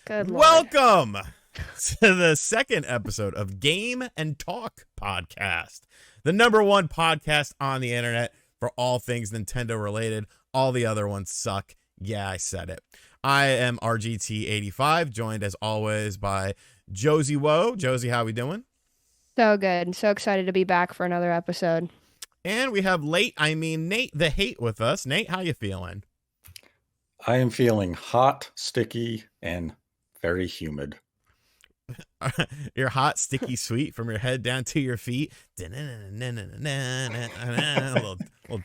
Good Lord. Welcome to the second episode of Game and Talk Podcast, the number one podcast on the internet for all things Nintendo related. All the other ones suck. Yeah, I said it. I am RGT85, joined as always by Josie Woe. Josie, how we doing? So good. So excited to be back for another episode. And we have Nate the Hate with us. Nate, how you feeling? I am feeling hot, sticky, and very humid. You're hot, sticky, sweet from your head down to your feet. A little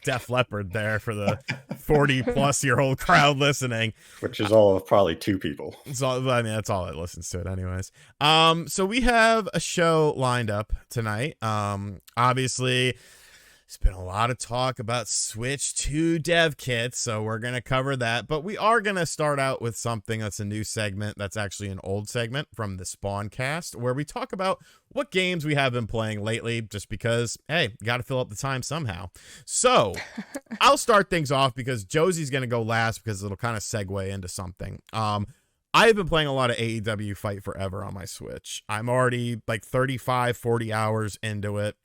Def Leppard there for the 40-plus-year-old crowd listening. Which is all of probably two people. So I mean, that's all that listens to it anyways. So we have a show lined up tonight. Obviously, there's been a lot of talk about Switch 2 dev kits, so we're going to cover that. But we are going to start out with something that's a new segment that's actually an old segment from the Spawncast, where we talk about what games we have been playing lately, just because, hey, got to fill up the time somehow. So I'll start things off because Josie's going to go last because it'll kind of segue into something. I've been playing a lot of AEW Fight Forever on my Switch. I'm already like 35, 40 hours into it.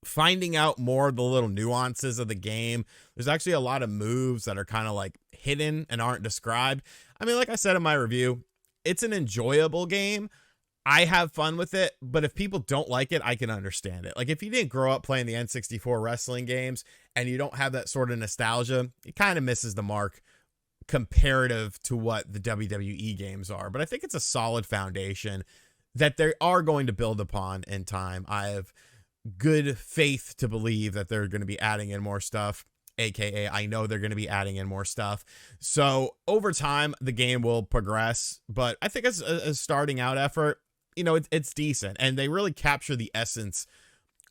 Finding out more of the little nuances of the game. There's actually a lot of moves that are kind of like hidden and aren't described. I mean, like I said in my review, it's an enjoyable game. I have fun with it, but if people don't like it, I can understand it. Like if you didn't grow up playing the N64 wrestling games and you don't have that sort of nostalgia, it kind of misses the mark comparative to what the WWE games are. But I think it's a solid foundation that they are going to build upon in time. I have good faith to believe that they're going to be adding in more stuff, aka I know they're going to be adding in more stuff. So over time the game will progress, but I think as a starting out effort, you know, it's decent, and they really capture the essence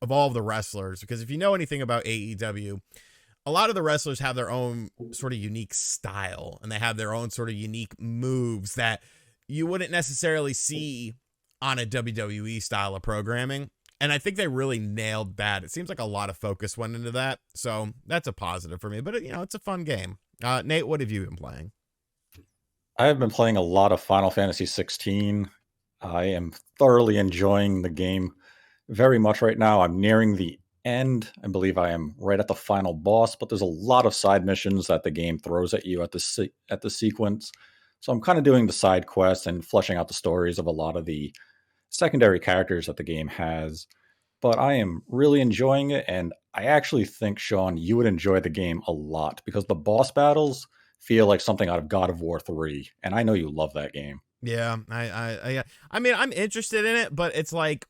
of all of the wrestlers, because if you know anything about AEW, a lot of the wrestlers have their own sort of unique style, and they have their own sort of unique moves that you wouldn't necessarily see on a WWE style of programming. And I think they really nailed that. It seems like a lot of focus went into that. So that's a positive for me. But, you know, it's a fun game. Nate, what have you been playing? I have been playing a lot of Final Fantasy 16. I am thoroughly enjoying the game very much right now. I'm nearing the end. I believe I am right at the final boss, but there's a lot of side missions that the game throws at you at the sequence. So I'm kind of doing the side quests and fleshing out the stories of a lot of the secondary characters that the game has, but I am really enjoying it, and I actually think, Sean, you would enjoy the game a lot because the boss battles feel like something out of God of War 3, and I know you love that game. Yeah, I mean, I'm interested in it, but it's like,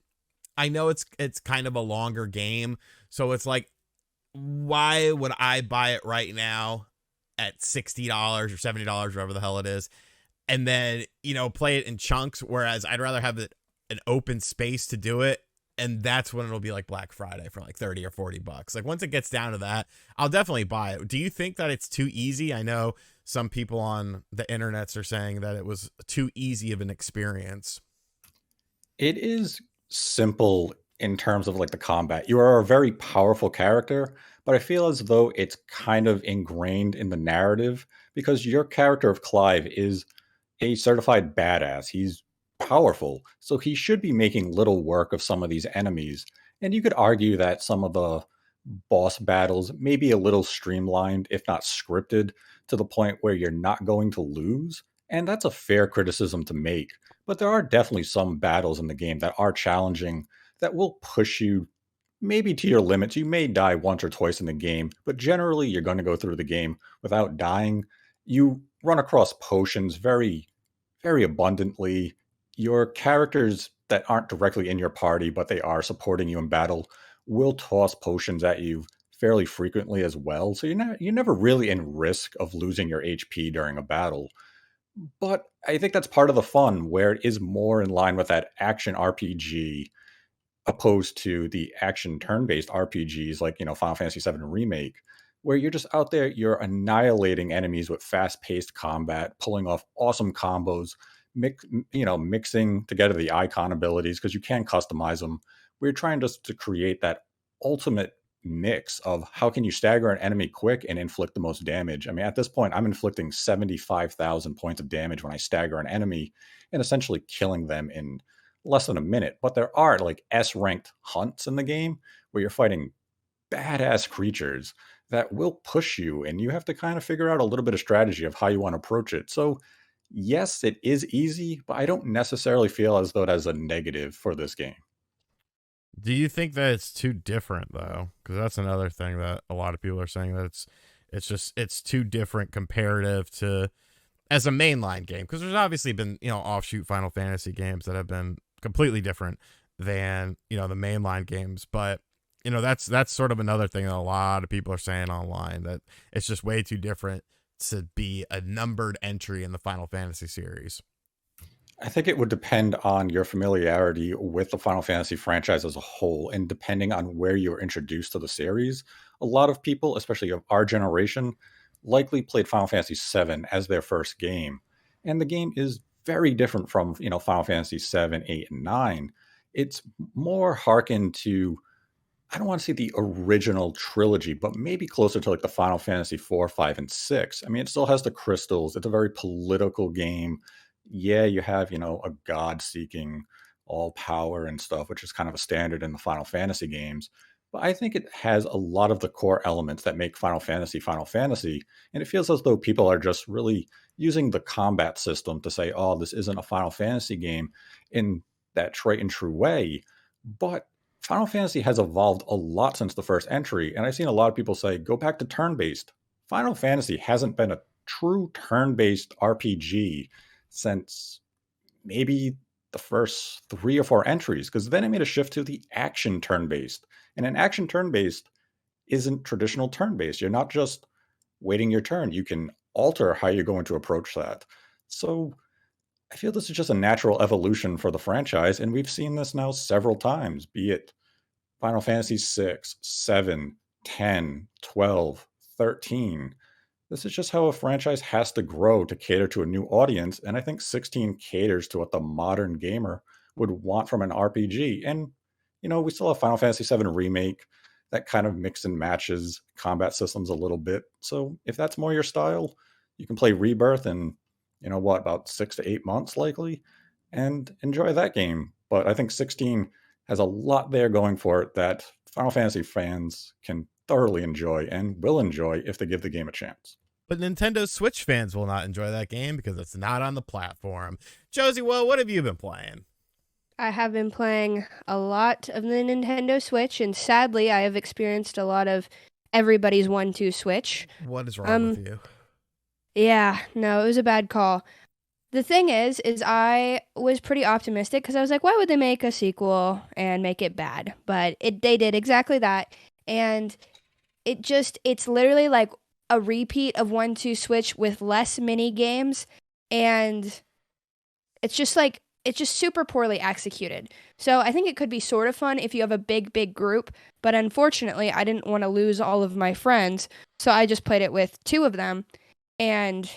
I know it's kind of a longer game, so it's like, why would I buy it right now at $60 or $70, whatever the hell it is, and then, you know, play it in chunks, whereas I'd rather have it an open space to do it, and that's when it'll be like Black Friday for like 30 or 40 bucks. Like once it gets down to that, I'll definitely buy it. Do you think that it's too easy? I know some people on the internets are saying that it was too easy of an experience. It is simple in terms of like the combat. You are a very powerful character, but I feel as though it's kind of ingrained in the narrative because your character of Clive is a certified badass. He's powerful, so he should be making little work of some of these enemies. And you could argue that some of the boss battles may be a little streamlined, if not scripted, to the point where you're not going to lose. And that's a fair criticism to make. But there are definitely some battles in the game that are challenging, that will push you maybe to your limits. You may die once or twice in the game, but generally you're going to go through the game without dying. You run across potions very, very abundantly. Your characters that aren't directly in your party, but they are supporting you in battle, will toss potions at you fairly frequently as well. So you're never really in risk of losing your HP during a battle. But I think that's part of the fun, where it is more in line with that action RPG opposed to the action turn-based RPGs like, you know, Final Fantasy VII Remake, where you're just out there, you're annihilating enemies with fast-paced combat, pulling off awesome combos, mixing together the icon abilities because you can customize them. We're trying just to create that ultimate, mix of how can you stagger an enemy quick and inflict the most damage. I mean, at this point, I'm inflicting 75,000 points of damage when I stagger an enemy and essentially killing them in less than a minute. But there are like S ranked hunts in the game where you're fighting badass creatures that will push you, and you have to kind of figure out a little bit of strategy of how you want to approach it. So, yes, it is easy, but I don't necessarily feel as though it has a negative for this game. Do you think that it's too different though? Because that's another thing that a lot of people are saying, that it's too different comparative to as a mainline game. Because there's obviously been, you know, offshoot Final Fantasy games that have been completely different than, you know, the mainline games. But you know, that's sort of another thing that a lot of people are saying online, that it's just way too different to be a numbered entry in the Final Fantasy series. I think it would depend on your familiarity with the Final Fantasy franchise as a whole, and depending on where you were introduced to the series. A lot of people, especially of our generation, likely played Final Fantasy VII as their first game, and the game is very different from Final Fantasy VII, 8, and 9. It's more harkened to, I don't want to say the original trilogy, but maybe closer to like the Final Fantasy 4, 5, and 6. I mean, it still has the crystals. It's a very political game. Yeah, you have, a god seeking all power and stuff, which is kind of a standard in the Final Fantasy games. But I think it has a lot of the core elements that make Final Fantasy Final Fantasy. And it feels as though people are just really using the combat system to say, oh, this isn't a Final Fantasy game in that trite and true way. But Final Fantasy has evolved a lot since the first entry, and I've seen a lot of people say, go back to turn based. Final Fantasy hasn't been a true turn based RPG since maybe the first 3 or 4 entries, because then it made a shift to the action turn based. And an action turn based isn't traditional turn based. You're not just waiting your turn, you can alter how you're going to approach that. So I feel this is just a natural evolution for the franchise, and we've seen this now several times, be it Final Fantasy 6, 7, 10, 12, 13. This is just how a franchise has to grow to cater to a new audience, and I think 16 caters to what the modern gamer would want from an RPG. And, we still have Final Fantasy 7 Remake that kind of mix and matches combat systems a little bit. So if that's more your style, you can play Rebirth in, about 6 to 8 months likely, and enjoy that game. But I think 16 has a lot there going for it that Final Fantasy fans can thoroughly enjoy and will enjoy if they give the game a chance. But Nintendo Switch fans will not enjoy that game because it's not on the platform. Josie, well, what have you been playing? I have been playing a lot of the Nintendo Switch, and sadly, I have experienced a lot of everybody's 1-2 Switch. What is wrong with you? Yeah, no, it was a bad call. The thing is I was pretty optimistic because I was like, why would they make a sequel and make it bad? But they did exactly that. And it's literally like a repeat of 1-2 Switch with less mini games. And it's just super poorly executed. So I think it could be sort of fun if you have a big group. But unfortunately, I didn't want to lose all of my friends. So I just played it with 2 of them. And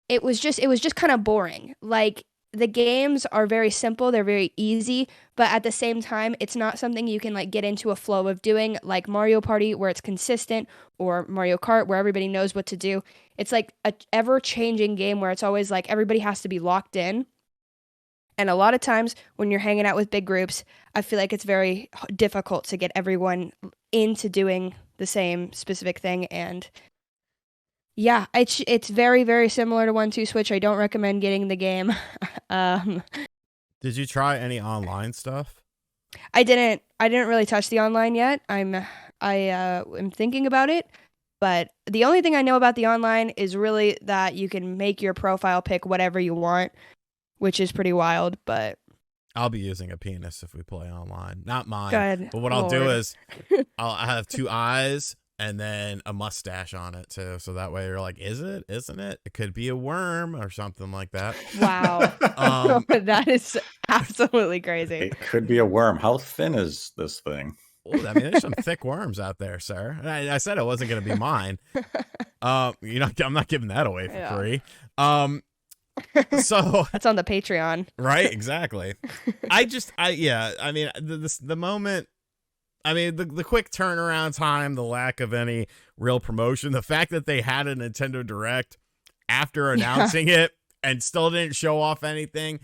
it was just kind of boring. Like, the games are very simple, they're very easy, but at the same time, it's not something you can like get into a flow of doing, like Mario Party where it's consistent, or Mario Kart where everybody knows what to do. It's like a ever-changing game where it's always like everybody has to be locked in. And a lot of times when you're hanging out with big groups, I feel like it's very difficult to get everyone into doing the same specific thing. And yeah, it's very, very similar to 1-2 Switch. I don't recommend getting the game. Did you try any online stuff? I didn't really touch the online yet. I am thinking about it, but the only thing I know about the online is really that you can make your profile pick whatever you want, which is pretty wild. But I'll be using a penis if we play online. Not mine. Good But what Lord. I'll do is I'll have 2 eyes and then a mustache on it too. So that way you're like, is it? Isn't it? It could be a worm or something like that. Wow. That is absolutely crazy. It could be a worm. How thin is this thing? Well, I mean, there's some thick worms out there, sir. And I said it wasn't going to be mine. I'm not giving that away for free. So that's on the Patreon. Right, exactly. I mean, the moment I mean, the quick turnaround time, the lack of any real promotion, the fact that they had a Nintendo Direct after announcing it and still didn't show off anything.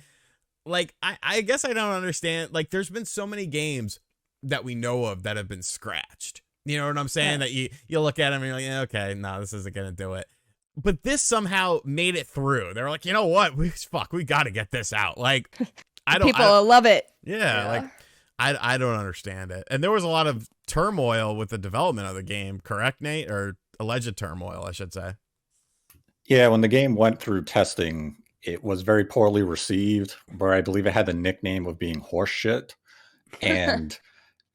Like, I guess I don't understand. Like, there's been so many games that we know of that have been scratched. You know what I'm saying? That you look at them and you're like, yeah, okay, no, this isn't going to do it. But this somehow made it through. They were like, you know what? We got to get this out. Like, People love it. Yeah, like, I don't understand it. And there was a lot of turmoil with the development of the game, correct, Nate? Or alleged turmoil, I should say. Yeah, when the game went through testing, it was very poorly received, where I believe it had the nickname of being horseshit. And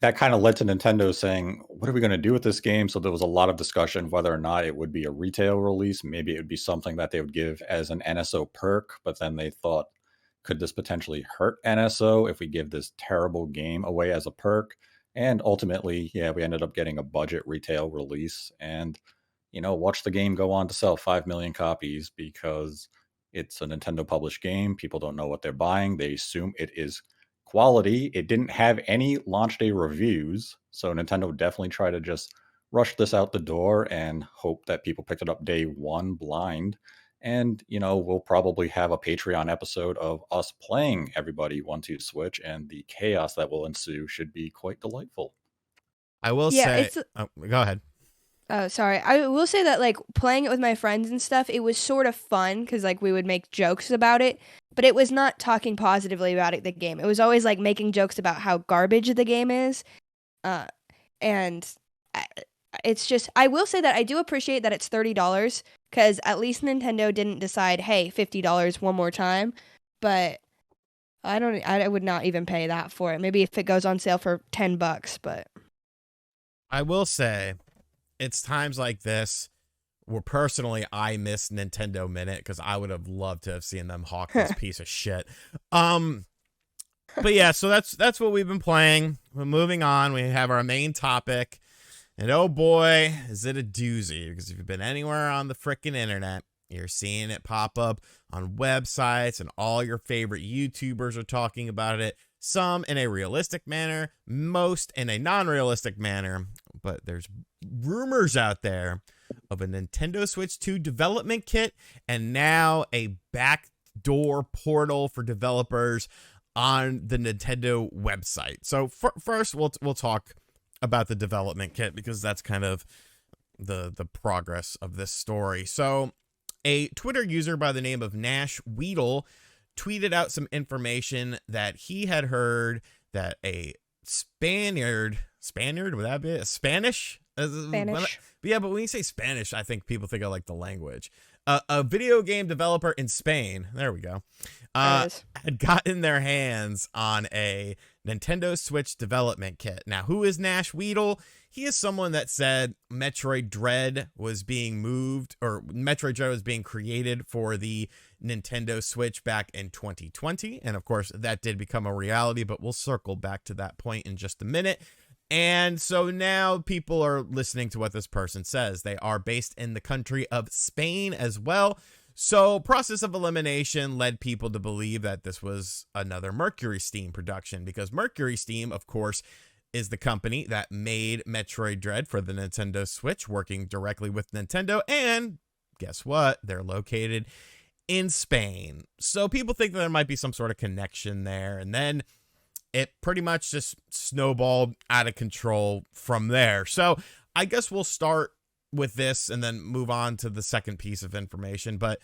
that kind of led to Nintendo saying, what are we going to do with this game? So there was a lot of discussion whether or not it would be a retail release. Maybe it would be something that they would give as an NSO perk, but then they thought, could this potentially hurt NSO if we give this terrible game away as a perk? And ultimately, yeah, we ended up getting a budget retail release and, watch the game go on to sell 5 million copies because it's a Nintendo published game. People don't know what they're buying. They assume it is quality. It didn't have any launch day reviews. So Nintendo definitely tried to just rush this out the door and hope that people picked it up day one blind. And, we'll probably have a Patreon episode of us playing Everybody 1-2 Switch, and the chaos that will ensue should be quite delightful. I will say... go ahead. Oh, sorry. I will say that, like, playing it with my friends and stuff, it was sort of fun because, like, we would make jokes about it, but it was not talking positively about the game. It was always, like, making jokes about how garbage the game is. And it's just, I will say that I do appreciate that it's $30 because at least Nintendo didn't decide, hey, $50 one more time. But I would not even pay that for it. Maybe if it goes on sale for $10, but I will say it's times like this where personally I miss Nintendo Minute because I would have loved to have seen them hawk this piece of shit. But yeah, so that's what we've been playing. We're moving on. We have our main topic. And oh boy, is it a doozy, because if you've been anywhere on the frickin' internet, you're seeing it pop up on websites and all your favorite YouTubers are talking about it. Some in a realistic manner, most in a non-realistic manner. But there's rumors out there of a Nintendo Switch 2 development kit and now a backdoor portal for developers on the Nintendo website. So first, we'll talk about the development kit because that's kind of the progress of this story. So a Twitter user by the name of Nash Weedle tweeted out some information that he had heard that a Spaniard, would that be it? Spanish? Spanish. Yeah, but when you say Spanish, I think people think of like the language. A video game developer in Spain, there we go, had gotten their hands on a Nintendo Switch development kit. Now, who is Nash Weedle? He is someone that said Metroid Dread was being created for the Nintendo Switch back in 2020. And of course, that did become a reality, but we'll circle back to that point in just a minute. And so now people are listening to what this person says. They are based in the country of Spain as well. So process of elimination led people to believe that this was another Mercury Steam production, because Mercury Steam, of course, is the company that made Metroid Dread for the Nintendo Switch, working directly with Nintendo. And guess what? They're located in Spain. So people think that there might be some sort of connection there. And then it pretty much just snowballed out of control from there. So I guess we'll start with this and then move on to the second piece of information. But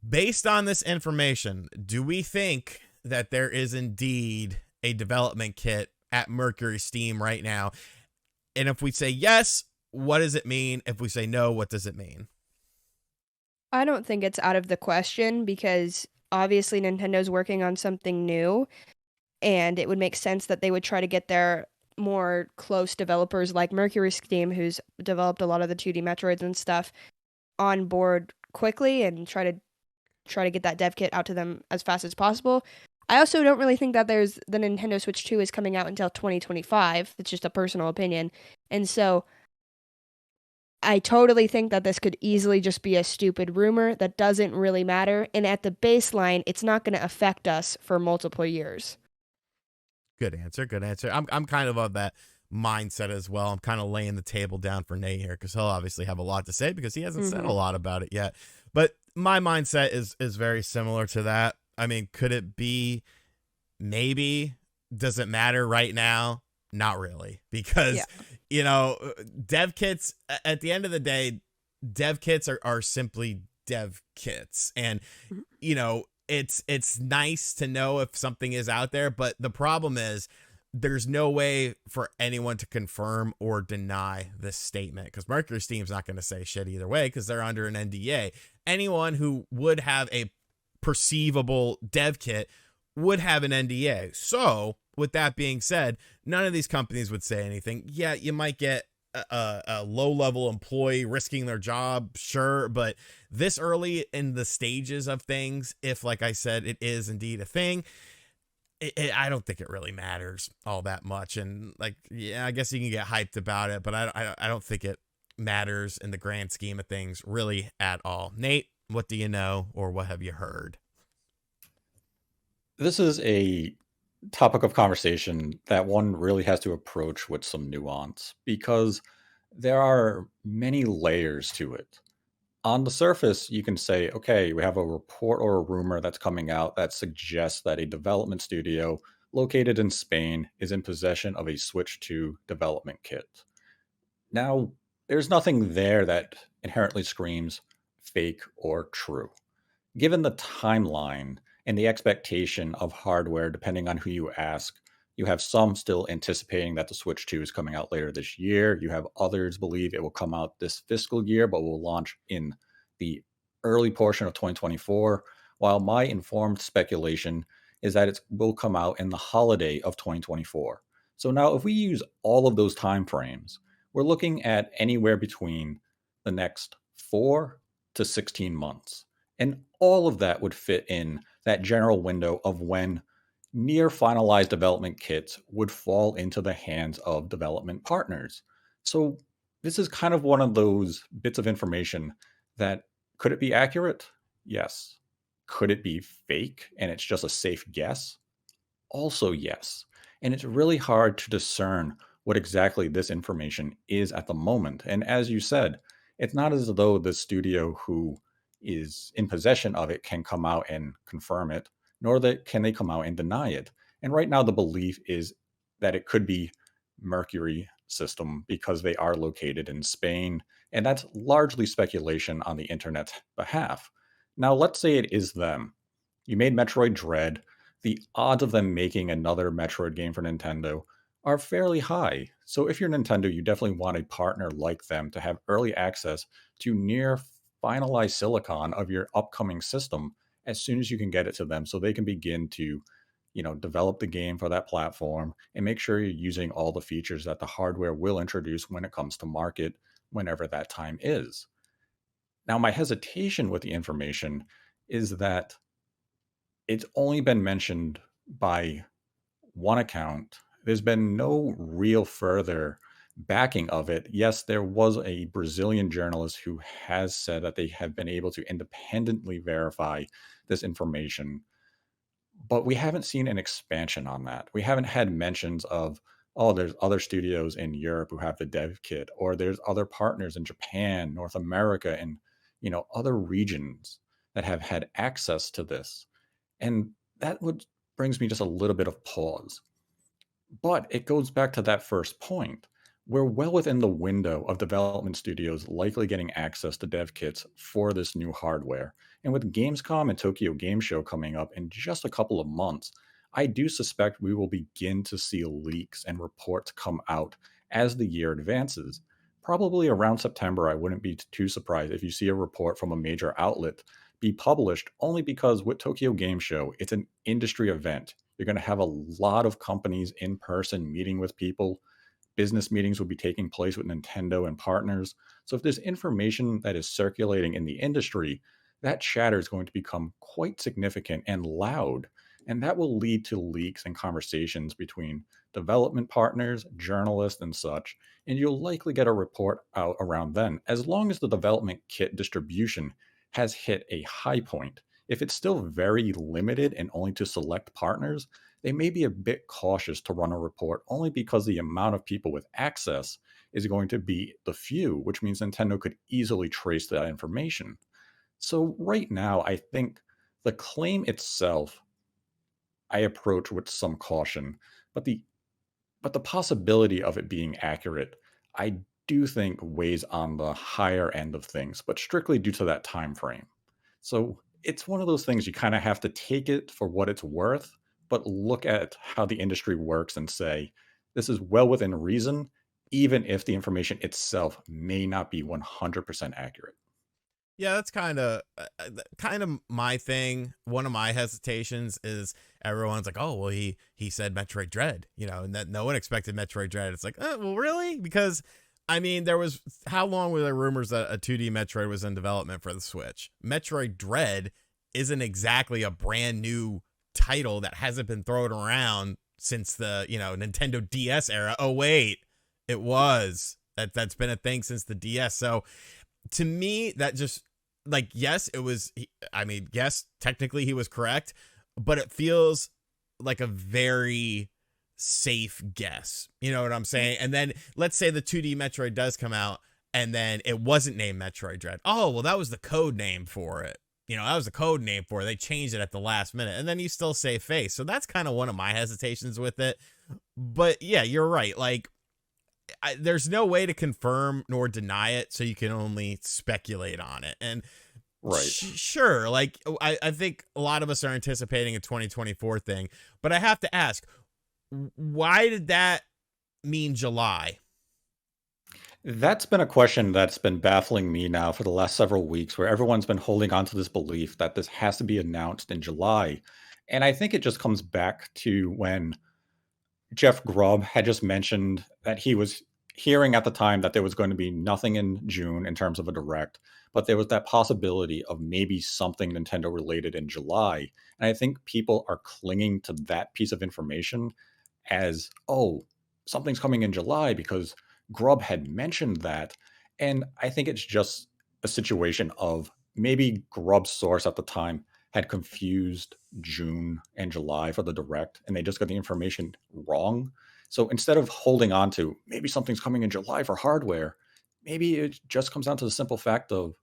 based on this information, do we think that there is indeed a development kit at Mercury Steam right now? And if we say yes, what does it mean? If we say no, what does it mean? I don't think it's out of the question because obviously Nintendo's working on something new, and it would make sense that they would try to get their more close developers like Mercury Steam, who's developed a lot of the 2D Metroids and stuff, on board quickly and try to get that dev kit out to them as fast as possible. I also don't really think that the Nintendo Switch 2 is coming out until 2025. It's just a personal opinion. And so I totally think that this could easily just be a stupid rumor that doesn't really matter. And at the baseline, it's not going to affect us for multiple years. Good answer. I'm kind of that mindset as well. I'm kind of laying the table down for Nate here because he'll obviously have a lot to say because he hasn't said a Mm-hmm. lot about it yet. But my mindset is very similar to that. I mean, could it be? Maybe. Does it matter right now? Not really, Yeah. because dev kits at the end of the day, dev kits are simply dev kits, and Mhm. it's nice to know if something is out there, but the problem is there's no way for anyone to confirm or deny this statement because Mercury Steam's not going to say shit either way because they're under an NDA. Anyone who would have a perceivable dev kit would have an NDA. So, with that being said, none of these companies would say anything. Yeah, you might get a low level employee risking their job, sure, but this early in the stages of things, if like I said, it is indeed a thing, I don't think it really matters all that much. And like, yeah, I guess you can get hyped about it, but I don't think it matters in the grand scheme of things really at all. Nate, what do you know or what have you heard? This is a topic of conversation that one really has to approach with some nuance because there are many layers to it. On the surface, you can say, okay, we have a report or a rumor that's coming out that suggests that a development studio located in Spain is in possession of a Switch 2 development kit. Now, there's nothing there that inherently screams fake or true. Given the timeline and the expectation of hardware, depending on who you ask, you have some still anticipating that the Switch 2 is coming out later this year. You have others believe it will come out this fiscal year, but will launch in the early portion of 2024. While my informed speculation is that it will come out in the holiday of 2024. So now, if we use all of those time frames, we're looking at anywhere between the next 4 to 16 months. And all of that would fit in that general window of when near finalized development kits would fall into the hands of development partners. So this is kind of one of those bits of information that could it be accurate? Yes. Could it be fake and it's just a safe guess? Also, yes. And it's really hard to discern what exactly this information is at the moment. And as you said, it's not as though the studio who is in possession of it can come out and confirm it, nor that can they come out and deny it. And right now, the belief is that it could be Mercury system because they are located in Spain. And that's largely speculation on the internet's behalf. Now, let's say it is them. You made Metroid Dread. The odds of them making another Metroid game for Nintendo are fairly high. So if you're Nintendo, you definitely want a partner like them to have early access to near finalized silicon of your upcoming system as soon as you can get it to them so they can begin to develop the game for that platform and make sure you're using all the features that the hardware will introduce when it comes to market whenever that time is. Now my hesitation with the information is that it's only been mentioned by one account. There's been no real further backing of it. Yes, there was a Brazilian journalist who has said that they have been able to independently verify this information, but we haven't seen an expansion on that. We haven't had mentions of, oh, there's other studios in Europe who have the dev kit, or there's other partners in Japan, North America, and other regions that have had access to this. And that would brings me just a little bit of pause. But it goes back to that first point. We're well within the window of development studios likely getting access to dev kits for this new hardware. And with Gamescom and Tokyo Game Show coming up in just a couple of months, I do suspect we will begin to see leaks and reports come out as the year advances. Probably around September, I wouldn't be too surprised if you see a report from a major outlet be published, only because with Tokyo Game Show, it's an industry event. You're going to have a lot of companies in person meeting with people. Business meetings will be taking place with Nintendo and partners. So if there's information that is circulating in the industry, that chatter is going to become quite significant and loud. And that will lead to leaks and conversations between development partners, journalists, and such. And you'll likely get a report out around then, as long as the development kit distribution has hit a high point. If it's still very limited and only to select partners, they may be a bit cautious to run a report only because the amount of people with access is going to be the few, which means Nintendo could easily trace that information. So, right now, I think the claim itself I approach with some caution, but the possibility of it being accurate, I do think weighs on the higher end of things, but strictly due to that time frame. So it's one of those things you kind of have to take it for what it's worth, but look at how the industry works and say, this is well within reason, even if the information itself may not be 100% accurate. Yeah, that's kind of my thing. One of my hesitations is everyone's like, "Oh, well, he said Metroid Dread," and that no one expected Metroid Dread. It's like, well, really? Because I mean, there was how long were there rumors that a 2D Metroid was in development for the Switch? Metroid Dread isn't exactly a brand new title that hasn't been thrown around since the Nintendo DS era. Oh wait, it was that's been a thing since the DS. So to me, that just like, yes, it was. I mean, yes, technically he was correct, but it feels like a very safe guess. You know what I'm saying? And then let's say the 2D Metroid does come out and then it wasn't named Metroid Dread. Oh, well, that was the code name for it. That was the code name for it. They changed it at the last minute and then you still save face. So that's kind of one of my hesitations with it. But yeah, you're right. Like, there's no way to confirm nor deny it, so you can only speculate on it. And Right. Sure, like I think a lot of us are anticipating a 2024 thing, but I have to ask, why did that mean July? That's been a question that's been baffling me now for the last several weeks, where everyone's been holding on to this belief that this has to be announced in July. And I think it just comes back to when Jeff Grubb had just mentioned that he was hearing at the time that there was going to be nothing in June in terms of a direct, but there was that possibility of maybe something Nintendo related in July. And I think people are clinging to that piece of information as, oh, something's coming in July because Grubb had mentioned that. And I think it's just a situation of maybe Grubb's source at the time had confused June and July for the direct, and they just got the information wrong. So instead of holding on to maybe something's coming in July for hardware, maybe it just comes down to the simple fact of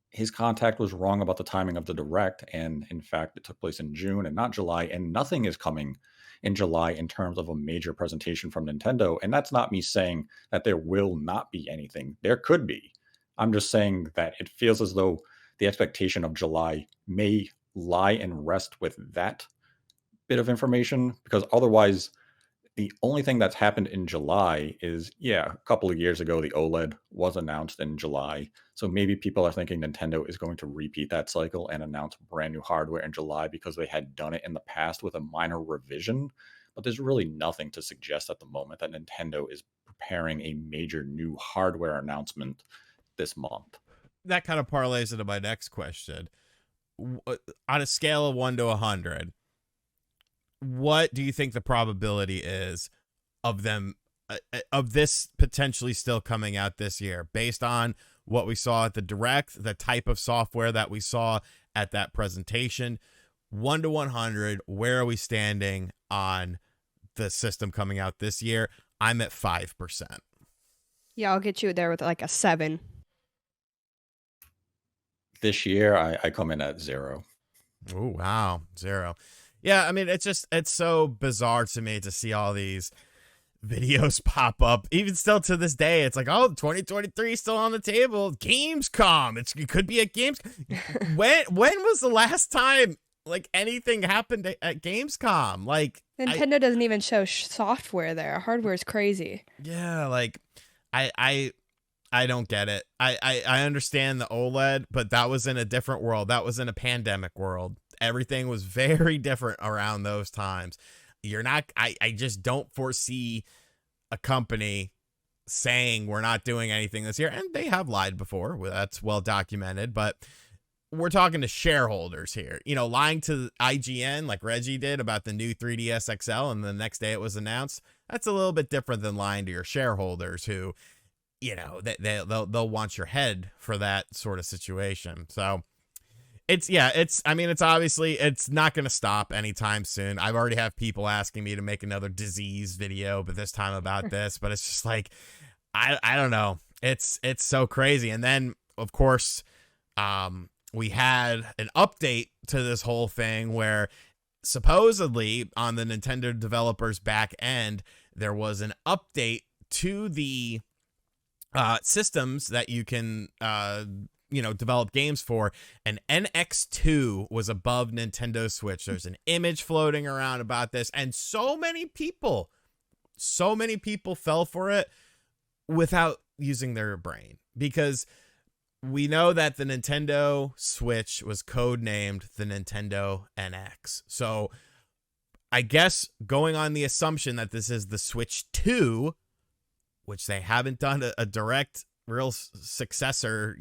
his contact was wrong about the timing of the direct. And in fact, it took place in June and not July, and nothing is coming in July in terms of a major presentation from Nintendo. And that's not me saying that there will not be anything. There could be. I'm just saying that it feels as though the expectation of July may lie and rest with that bit of information, because otherwise the only thing that's happened in July is, yeah, a couple of years ago, the OLED was announced in July. So maybe people are thinking Nintendo is going to repeat that cycle and announce brand new hardware in July because they had done it in the past with a minor revision. But there's really nothing to suggest at the moment that Nintendo is preparing a major new hardware announcement this month. That kind of parlays into my next question. On a scale of 1 to 100, what do you think the probability is of them of this potentially still coming out this year, based on what we saw at the direct, the type of software that we saw at that presentation? 1 to 100, where are we standing on the system coming out this year? I'm at 5%. Yeah, I'll get you there with like a 7. This year, I come in at 0. Oh, wow. 0. Yeah, I mean, it's so bizarre to me to see all these videos pop up. Even still to this day, it's like, oh, 2023 still on the table. Gamescom. It could be at Gamescom. When was the last time like anything happened at Gamescom? Like, Nintendo doesn't even show software there. Hardware is crazy. Yeah, like I don't get it. I understand the OLED, but that was in a different world. That was in a pandemic world. Everything was very different around those times. I just don't foresee a company saying we're not doing anything this year. And they have lied before. That's well documented. But we're talking to shareholders here. Lying to IGN like Reggie did about the new 3DS XL and the next day it was announced. That's a little bit different than lying to your shareholders who, they'll want your head for that sort of situation. So I mean, it's obviously, it's not going to stop anytime soon. I've already have people asking me to make another disease video, but this time about this, but it's just like, I don't know. It's so crazy. And then of course, we had an update to this whole thing where supposedly on the Nintendo developers back end, there was an update to the systems that you can develop games for, and NX2 was above Nintendo Switch. There's an image floating around about this, and so many people fell for it without using their brain, because we know that the Nintendo Switch was codenamed the Nintendo NX. So I guess going on the assumption that this is the Switch 2, which they haven't done a direct real successor,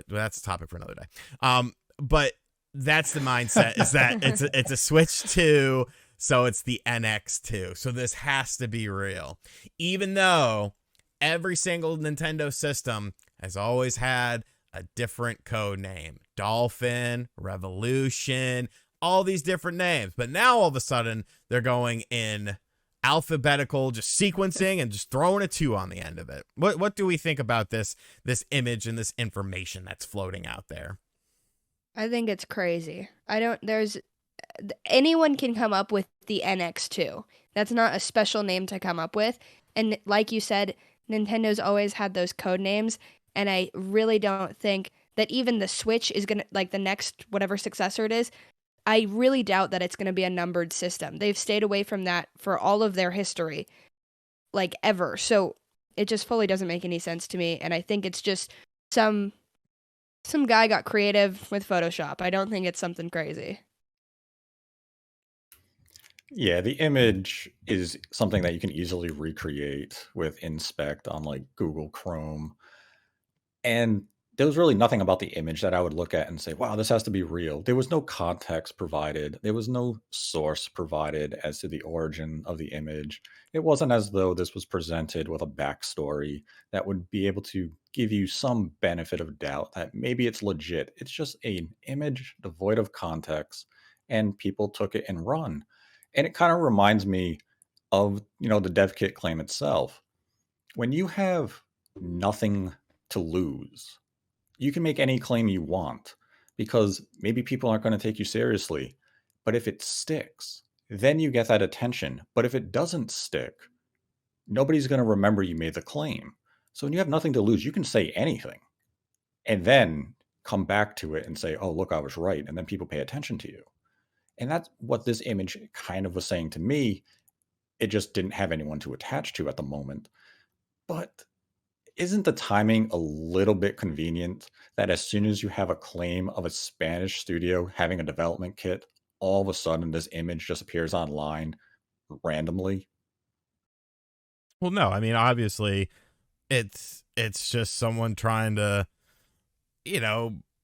that's a topic for another day. But that's the mindset, is that it's a Switch 2, so it's the NX2. So this has to be real. Even though every single Nintendo system has always had a different code name. Dolphin, Revolution, all these different names. But now all of a sudden they're going in alphabetical, just sequencing and just throwing a 2 on the end of it. What do we think about this image and this information that's floating out there? I think it's crazy. Anyone can come up with the NX2. That's not a special name to come up with. And like you said, Nintendo's always had those code names, and I really don't think that even the Switch is going to, like the next whatever successor it is, I really doubt that it's going to be a numbered system. They've stayed away from that for all of their history, like ever. So it just fully doesn't make any sense to me, and I think it's just some guy got creative with Photoshop. I don't think it's something crazy. Yeah, the image is something that you can easily recreate with Inspect on like Google Chrome. And there was really nothing about the image that I would look at and say, wow, this has to be real. There was no context provided. There was no source provided as to the origin of the image. It wasn't as though this was presented with a backstory that would be able to give you some benefit of doubt that maybe it's legit. It's just an image devoid of context, and people took it and run. And it kind of reminds me of, the dev kit claim itself. When you have nothing to lose, you can make any claim you want because maybe people aren't going to take you seriously. But if it sticks, then you get that attention. But if it doesn't stick, nobody's going to remember you made the claim. So when you have nothing to lose, you can say anything and then come back to it and say, oh, look, I was right. And then people pay attention to you. And that's what this image kind of was saying to me. It just didn't have anyone to attach to at the moment. But isn't the timing a little bit convenient that as soon as you have a claim of a Spanish studio having a development kit, all of a sudden this image just appears online randomly? Well, no, I mean, obviously it's just someone trying to,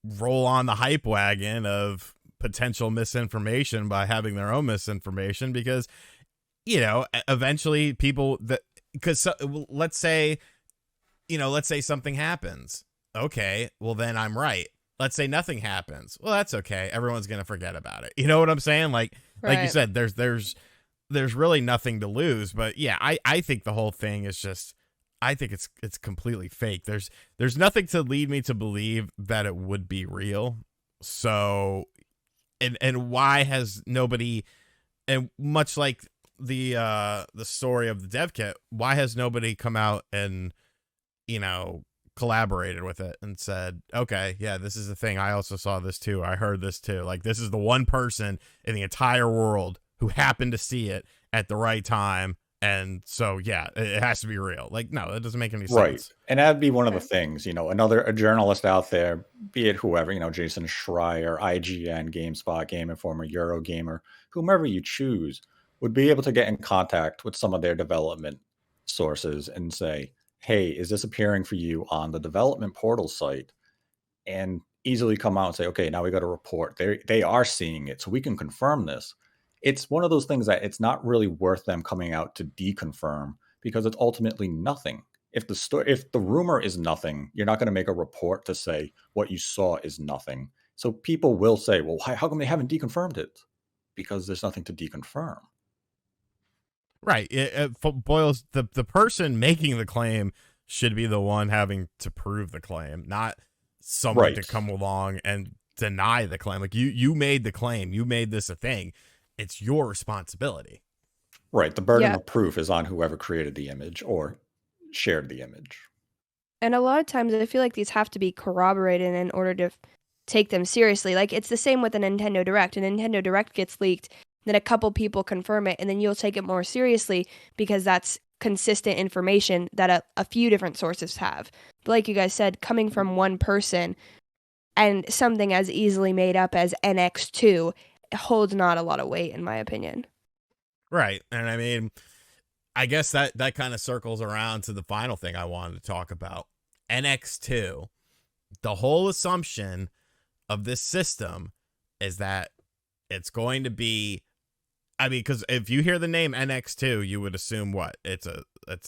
roll on the hype wagon of potential misinformation by having their own misinformation, because, eventually people because let's say something happens. Okay, well then I'm right. Let's say nothing happens. Well, that's okay. Everyone's going to forget about it. You know what I'm saying? Like you said, there's really nothing to lose. But yeah, I think the whole thing is just, I think it's completely fake. There's nothing to lead me to believe that it would be real. So, and why has nobody, and much like the story of the dev kit, why has nobody come out and collaborated with it and said, okay, yeah, this is the thing. I also saw this too. I heard this too. Like, this is the one person in the entire world who happened to see it at the right time. And so, yeah, it has to be real. Like, no, that doesn't make any sense. Right. And that'd be one of the things, a journalist out there, be it whoever, Jason Schreier, IGN, GameSpot, Game Informer, Eurogamer, whomever you choose, would be able to get in contact with some of their development sources and say, hey, is this appearing for you on the development portal site? And easily come out and say, okay, now we got a report. They are seeing it, so we can confirm this. It's one of those things that it's not really worth them coming out to deconfirm, because it's ultimately nothing. If the rumor is nothing, you're not going to make a report to say what you saw is nothing. So people will say, well, how come they haven't deconfirmed it? Because there's nothing to deconfirm. Right. It boils the person making the claim should be the one having to prove the claim, not someone Right. to come along and deny the claim. Like you made the claim, you made this a thing. It's your responsibility. Right. The burden Yeah. of proof is on whoever created the image or shared the image. And a lot of times I feel like these have to be corroborated in order to take them seriously. Like it's the same with a Nintendo Direct. A Nintendo Direct gets leaked, then a couple people confirm it, and then you'll take it more seriously because that's consistent information that a few different sources have. But like you guys said, coming from one person and something as easily made up as NX2 holds not a lot of weight in my opinion. Right. And I mean, I guess that kind of circles around to the final thing I wanted to talk about. NX2. The whole assumption of this system is that it's going to be, I mean, because if you hear the name NX2, you would assume what? It's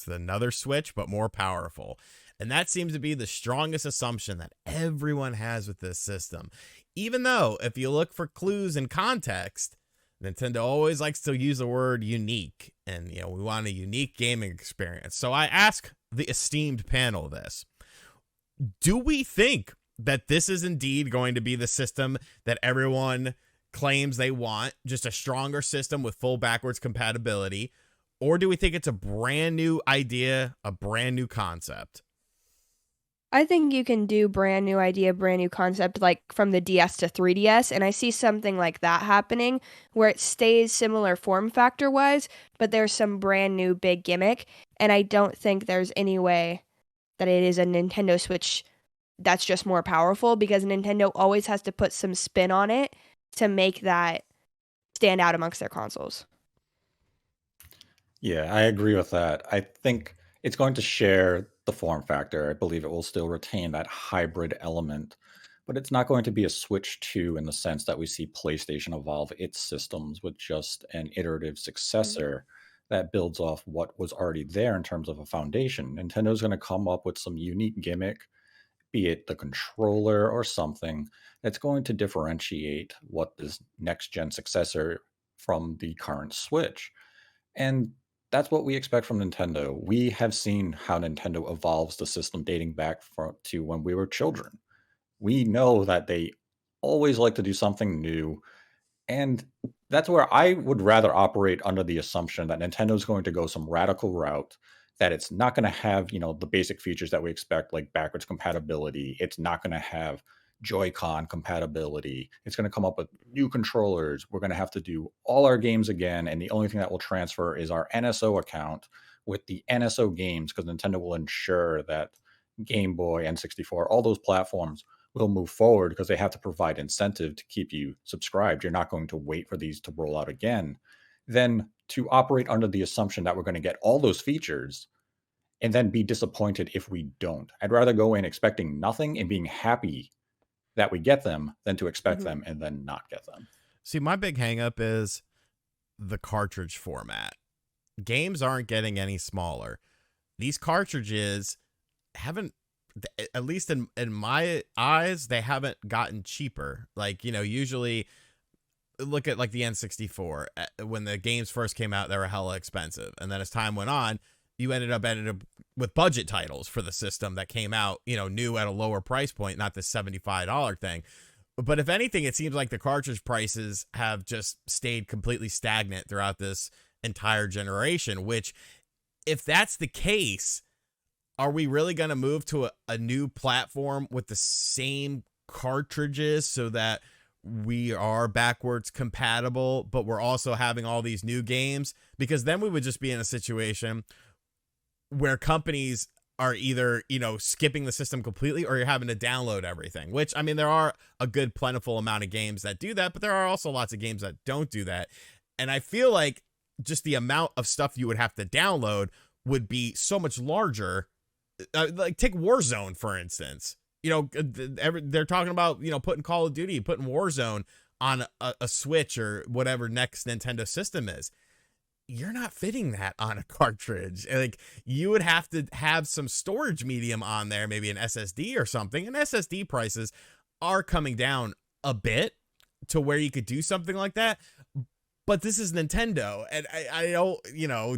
another Switch, but more powerful. And that seems to be the strongest assumption that everyone has with this system. Even though, if you look for clues and context, Nintendo always likes to use the word unique. And, you know, we want a unique gaming experience. So I ask the esteemed panel this. Do we think that this is indeed going to be the system that everyone claims they want, just a stronger system with full backwards compatibility? Or do we think it's a brand new idea, a brand new concept? I think you can do brand new idea, brand new concept, like from the DS to 3DS, and I see something like that happening where it stays similar form factor wise, but there's some brand new big gimmick, and I don't think there's any way that it is a Nintendo Switch that's just more powerful, because Nintendo always has to put some spin on it to make that stand out amongst their consoles. Yeah, I agree with that. I think it's going to share the form factor. I believe it will still retain that hybrid element, but it's not going to be a Switch 2 in the sense that we see PlayStation evolve its systems with just an iterative successor that builds off what was already there in terms of a foundation. Nintendo's going to come up with some unique gimmick, be it the controller or something, that's going to differentiate what this next gen successor from the current Switch. And that's what we expect from Nintendo. We have seen how Nintendo evolves the system dating back to when we were children. We know that they always like to do something new. And that's where I would rather operate under the assumption that Nintendo's going to go some radical route, that it's not going to have, the basic features that we expect, like backwards compatibility. It's not going to have Joy-Con compatibility. It's going to come up with new controllers. We're going to have to do all our games again. And the only thing that will transfer is our NSO account with the NSO games, because Nintendo will ensure that Game Boy, N64, all those platforms will move forward because they have to provide incentive to keep you subscribed. You're not going to wait for these to roll out again. Then to operate under the assumption that we're going to get all those features and then be disappointed if we don't. I'd rather go in expecting nothing and being happy that we get them than to expect them and then not get them. See, my big hangup is the cartridge format. Games aren't getting any smaller. These cartridges haven't, at least in my eyes, they haven't gotten cheaper. Like, usually look at like the N64. When the games first came out, they were hella expensive. And then as time went on, you ended up with budget titles for the system that came out, new at a lower price point, not this $75 thing. But if anything, it seems like the cartridge prices have just stayed completely stagnant throughout this entire generation, which, if that's the case, are we really going to move to a new platform with the same cartridges so that we are backwards compatible, but we're also having all these new games? Because then we would just be in a situation where companies are either, skipping the system completely, or you're having to download everything, which, I mean, there are a good plentiful amount of games that do that, but there are also lots of games that don't do that. And I feel like just the amount of stuff you would have to download would be so much larger. Like take Warzone, for instance. They're talking about, putting Call of Duty, putting Warzone on a Switch or whatever next Nintendo system is. You're not fitting that on a cartridge. Like, you would have to have some storage medium on there, maybe an SSD or something. And SSD prices are coming down a bit to where you could do something like that. But this is Nintendo, and I don't,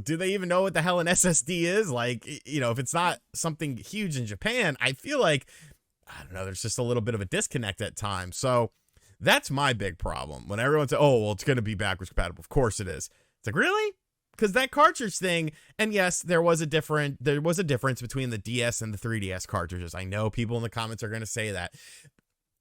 do they even know what the hell an SSD is? Like, if it's not something huge in Japan, I feel like, I don't know, there's just a little bit of a disconnect at times. So that's my big problem. When everyone says, oh, well, it's going to be backwards compatible. Of course it is. It's like, really? Because that cartridge thing, and yes, there was a difference between the DS and the 3DS cartridges. I know people in the comments are going to say that.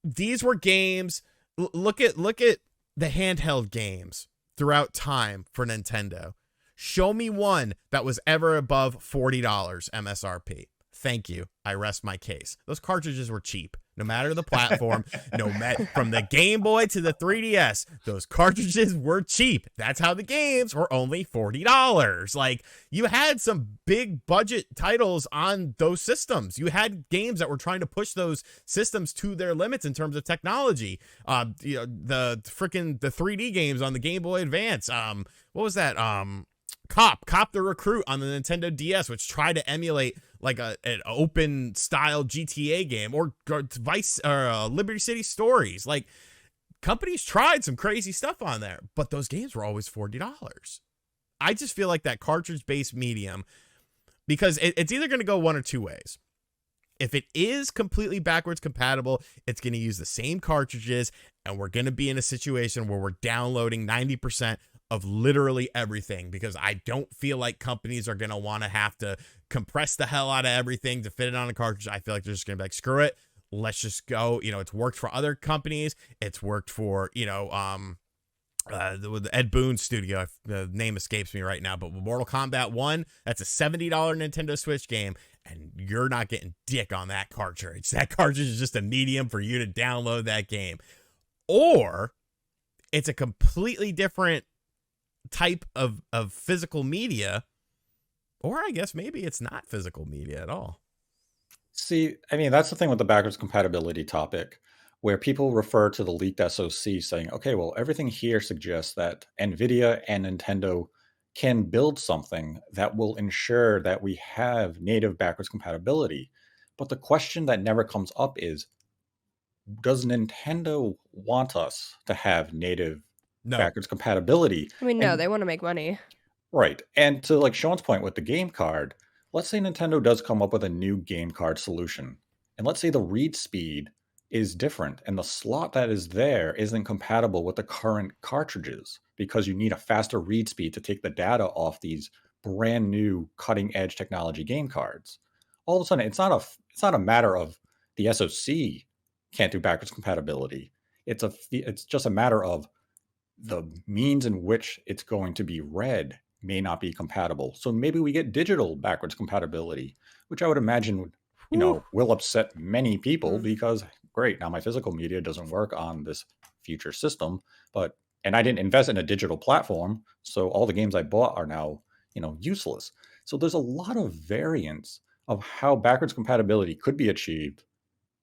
These were games, look at the handheld games throughout time for Nintendo. Show me one that was ever above $40 MSRP. Thank you. I rest my case. Those cartridges were cheap. No matter the platform, from the Game Boy to the 3DS, those cartridges were cheap. That's how the games were only $40. Like, you had some big budget titles on those systems. You had games that were trying to push those systems to their limits in terms of technology. The 3D games on the Game Boy Advance. What was that? Cop the Recruit on the Nintendo DS, which tried to emulate like an open style GTA game, or Vice or Liberty City Stories. Like, companies tried some crazy stuff on there, but those games were always $40. I just feel like that cartridge based medium, because it's either going to go one or two ways. If it is completely backwards compatible, it's going to use the same cartridges, and we're going to be in a situation where we're downloading 90% of literally everything, because I don't feel like companies are going to want to have to compress the hell out of everything to fit it on a cartridge. I feel like they're just going to be like, screw it. Let's just go. It's worked for other companies. It's worked for, the Ed Boon studio. The name escapes me right now, but Mortal Kombat 1, that's a $70 Nintendo Switch game, and you're not getting dick on that cartridge. That cartridge is just a medium for you to download that game. Or it's a completely different type of physical media, or I guess maybe it's not physical media at all. See, I mean, that's the thing with the backwards compatibility topic, where people refer to the leaked SoC saying, okay, well, everything here suggests that NVIDIA and Nintendo can build something that will ensure that we have native backwards compatibility. But the question that never comes up is, does Nintendo want us to have native backwards compatibility? I mean, no, they want to make money. Right. And to like Sean's point with the game card, let's say Nintendo does come up with a new game card solution. And let's say the read speed is different and the slot that is there isn't compatible with the current cartridges, because you need a faster read speed to take the data off these brand new cutting edge technology game cards. All of a sudden, it's not a matter of the SoC can't do backwards compatibility. It's just a matter of the means in which it's going to be read may not be compatible. So maybe we get digital backwards compatibility, which I would imagine would, will upset many people, because great, now my physical media doesn't work on this future system, and I didn't invest in a digital platform, so all the games I bought are now, useless. So there's a lot of variance of how backwards compatibility could be achieved,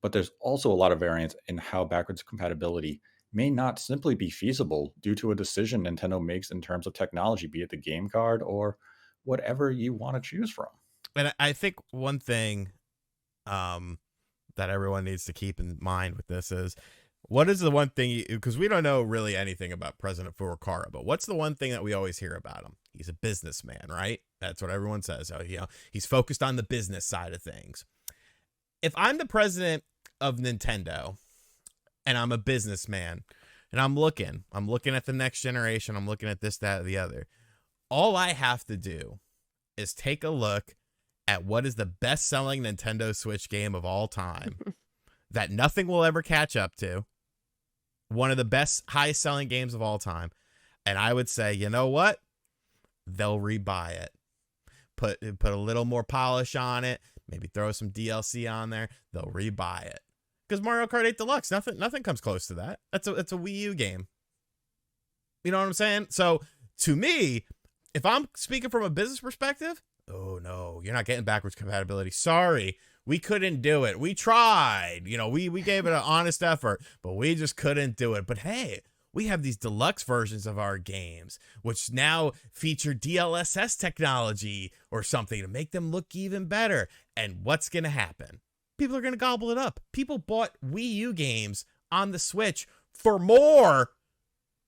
but there's also a lot of variance in how backwards compatibility may not simply be feasible due to a decision Nintendo makes in terms of technology, be it the game card or whatever you want to choose from. And I think one thing that everyone needs to keep in mind with this is, what is the one thing, because we don't know really anything about President Furukawa, but what's the one thing that we always hear about him? He's a businessman, right? That's what everyone says. So, he's focused on the business side of things. If I'm the president of Nintendo, and I'm a businessman, and I'm looking at the next generation, I'm looking at this, that, or the other, all I have to do is take a look at what is the best-selling Nintendo Switch game of all time that nothing will ever catch up to, one of the best, highest-selling games of all time, and I would say, you know what? They'll rebuy it. Put a little more polish on it, maybe throw some DLC on there, they'll rebuy it. Because Mario Kart 8 Deluxe, nothing comes close to that. It's a Wii U game. You know what I'm saying? So to me, if I'm speaking from a business perspective, oh no, you're not getting backwards compatibility. Sorry, we couldn't do it. We tried. We gave it an honest effort, but we just couldn't do it. But hey, we have these deluxe versions of our games, which now feature DLSS technology or something to make them look even better. And what's going to happen? People are going to gobble it up. People bought Wii U games on the Switch for more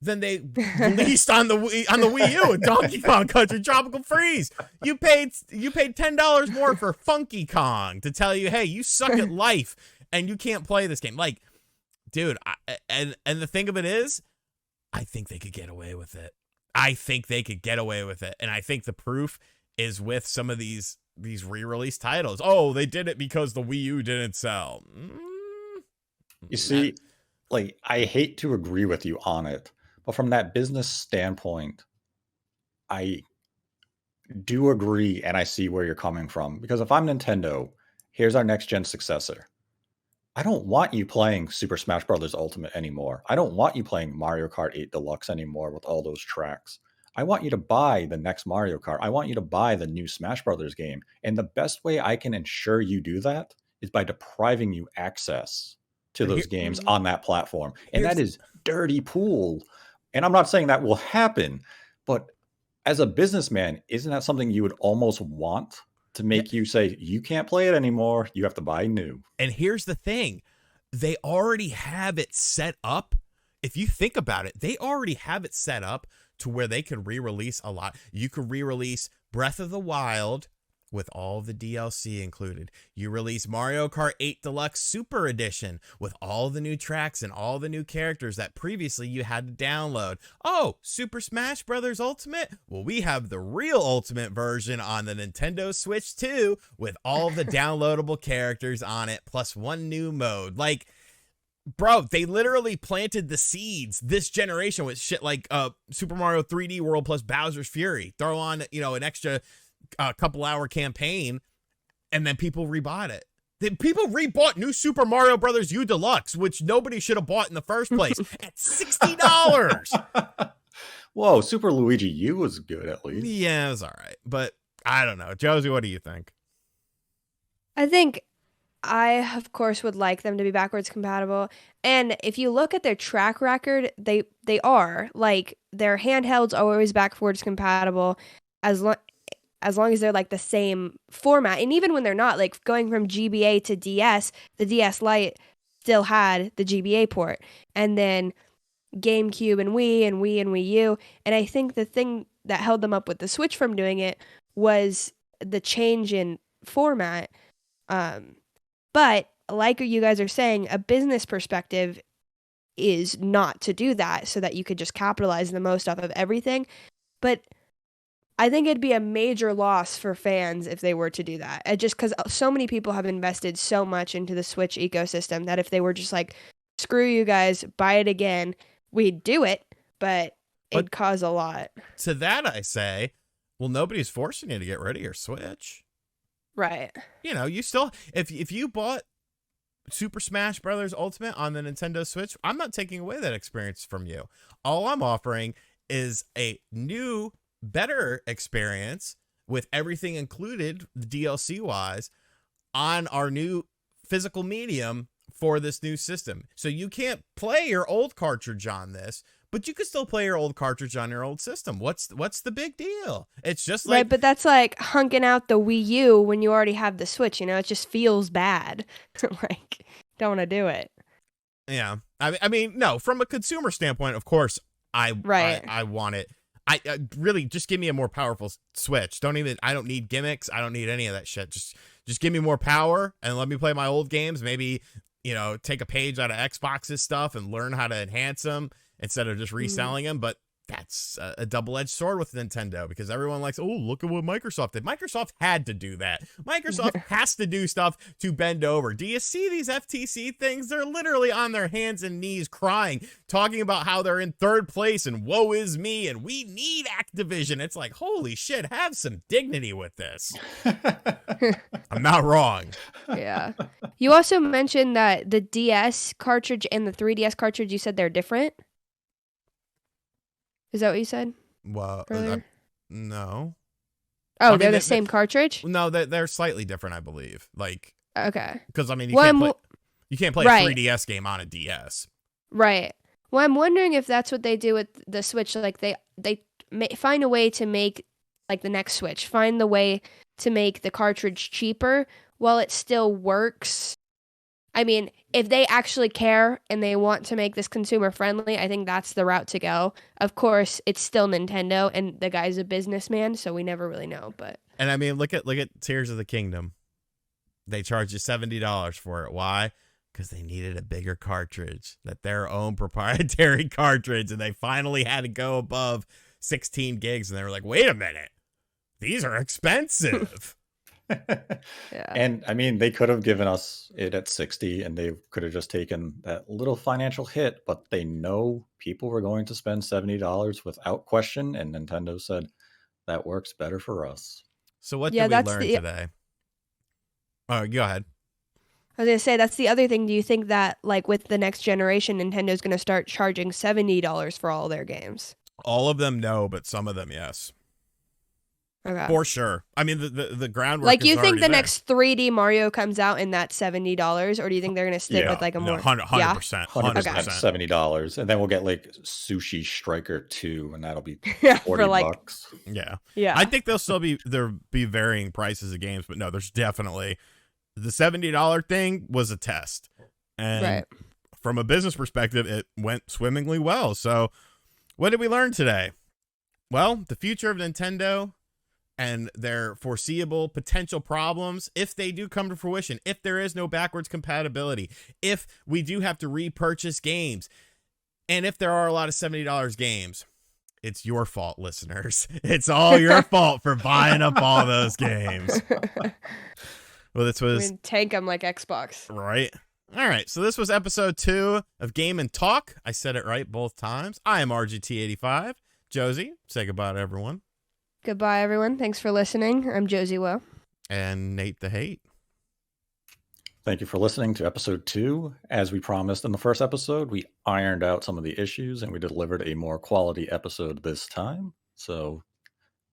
than they released on the Wii U. Donkey Kong Country Tropical Freeze. You paid $10 more for Funky Kong to tell you, hey, you suck at life and you can't play this game. Like, dude, and the thing of it is, I think they could get away with it. And I think the proof is with some of these re-release titles. Oh, they did it because the Wii U didn't sell. You see, like, I hate to agree with you on it, but from that business standpoint, I do agree and I see where you're coming from. Because if I'm Nintendo, here's our next gen successor. I don't want you playing Super Smash Bros. Ultimate anymore. I don't want you playing Mario Kart 8 Deluxe anymore with all those tracks. I want you to buy the next Mario Kart. I want you to buy the new Smash Bros. Game. And the best way I can ensure you do that is by depriving you access to those games on that platform. And that is dirty pool. And I'm not saying that will happen, but as a businessman, isn't that something you would almost want to make you say, you can't play it anymore, you have to buy new? And here's the thing. They already have it set up. If you think about it, they already have it set up to where they could re-release a lot. You could re-release Breath of the Wild with all the DLC included. You release Mario Kart 8 Deluxe Super Edition with all the new tracks and all the new characters that previously you had to download. Oh, Super Smash Bros. Ultimate? Well, we have the real Ultimate version on the Nintendo Switch too, with all the downloadable characters on it, plus one new mode. Like, bro, they literally planted the seeds this generation with shit like Super Mario 3D World plus Bowser's Fury. Throw on, an extra couple hour campaign, and then people rebought it. People rebought New Super Mario Brothers U Deluxe, which nobody should have bought in the first place, at $60. Whoa, Super Luigi U was good at least. Yeah, it was all right, but I don't know. Josie, what do you think? I think I, of course, would like them to be backwards compatible. And if you look at their track record, they are. Like, their handhelds are always backwards compatible as long as they're like the same format. And even when they're not, like going from GBA to DS, the DS Lite still had the GBA port. And then GameCube and Wii and Wii U. And I think the thing that held them up with the Switch from doing it was the change in format. But like you guys are saying, a business perspective is not to do that so that you could just capitalize the most off of everything. But I think it'd be a major loss for fans if they were to do that. Just because so many people have invested so much into the Switch ecosystem that if they were just like, screw you guys, buy it again, we'd do it, but it'd cause a lot. To that I say, well, nobody's forcing you to get rid of your Switch. Right. You still, if you bought Super Smash Bros. Ultimate on the Nintendo Switch, I'm not taking away that experience from you. All I'm offering is a new, better experience with everything included, DLC wise, on our new physical medium for this new system. So you can't play your old cartridge on this, but you can still play your old cartridge on your old system. What's the big deal? It's just like, right, but that's like hunking out the Wii U when you already have the Switch. It just feels bad. Like, don't want to do it. Yeah, I mean, no. From a consumer standpoint, of course, I want it. I really just give me a more powerful Switch. I don't need gimmicks. I don't need any of that shit. Just give me more power and let me play my old games. Maybe, take a page out of Xbox's stuff and learn how to enhance them instead of just reselling them. But that's a double-edged sword with Nintendo, because everyone likes, oh, look at what Microsoft did. Microsoft had to do that. Microsoft has to do stuff to bend over. Do you see these FTC things? They're literally on their hands and knees crying, talking about how they're in third place and woe is me and we need Activision. It's like, holy shit, have some dignity with this. I'm not wrong. Yeah. You also mentioned that the DS cartridge and the 3DS cartridge, you said they're different? Is that what you said? Well, no. Oh, I mean, they're the same cartridge? No, they're slightly different, I believe. Like, okay. Because, I mean, you can't play a 3DS game on a DS. Right. Well, I'm wondering if that's what they do with the Switch. Like, they find a way to make, like, the next Switch, find the way to make the cartridge cheaper while it still works I mean, if they actually care and they want to make this consumer friendly, I think that's the route to go. Of course, it's still Nintendo, and the guy's a businessman, so we never really know. But And I mean, look at Tears of the Kingdom. They charge you $70 for it. Why? Because they needed a bigger cartridge, that their own proprietary cartridge, and they finally had to go above 16 gigs, and they were like, wait a minute, these are expensive. yeah. And I mean, they could have given us it at 60 and they could have just taken that little financial hit, but they know people were going to spend $70 without question. And Nintendo said, that works better for us. So what Yeah, did we that's learn the- today? Oh, go ahead. I was gonna say that's the other thing. Do you think that like with the next generation, Nintendo's gonna start charging $70 for all their games? All of them, no, but some of them, yes. Okay. For sure. I mean, the groundwork Like, is you think already the there. next 3D Mario comes out in that $70, or do you think they're gonna stick Yeah, with like a No, more 100%. 100% 100%. $70. And then we'll get like Sushi Striker 2, and that'll be Yeah, 40 for like bucks. Yeah. yeah. I think there'll be varying prices of games, but no, there's definitely the $70 thing was a test. And Right. from a business perspective, it went swimmingly well. So what did we learn today? Well, the future of Nintendo and their foreseeable potential problems, if they do come to fruition, if there is no backwards compatibility, if we do have to repurchase games, and if there are a lot of $70 games, it's your fault, listeners. It's all your fault for buying up all those games. Well, this I was mean, tank them like Xbox. right. All right. So this was episode 2 of Game and Talk. I said it right both times. I am RGT85. Josie, say goodbye to everyone. Goodbye, everyone. Thanks for listening. I'm Josie Woe. And Nate the Hate. Thank you for listening to episode 2. As we promised in the first episode, we ironed out some of the issues and we delivered a more quality episode this time. So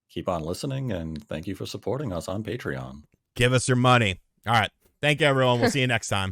keep on listening, and thank you for supporting us on Patreon. Give us your money. All right. Thank you, everyone. We'll see you next time.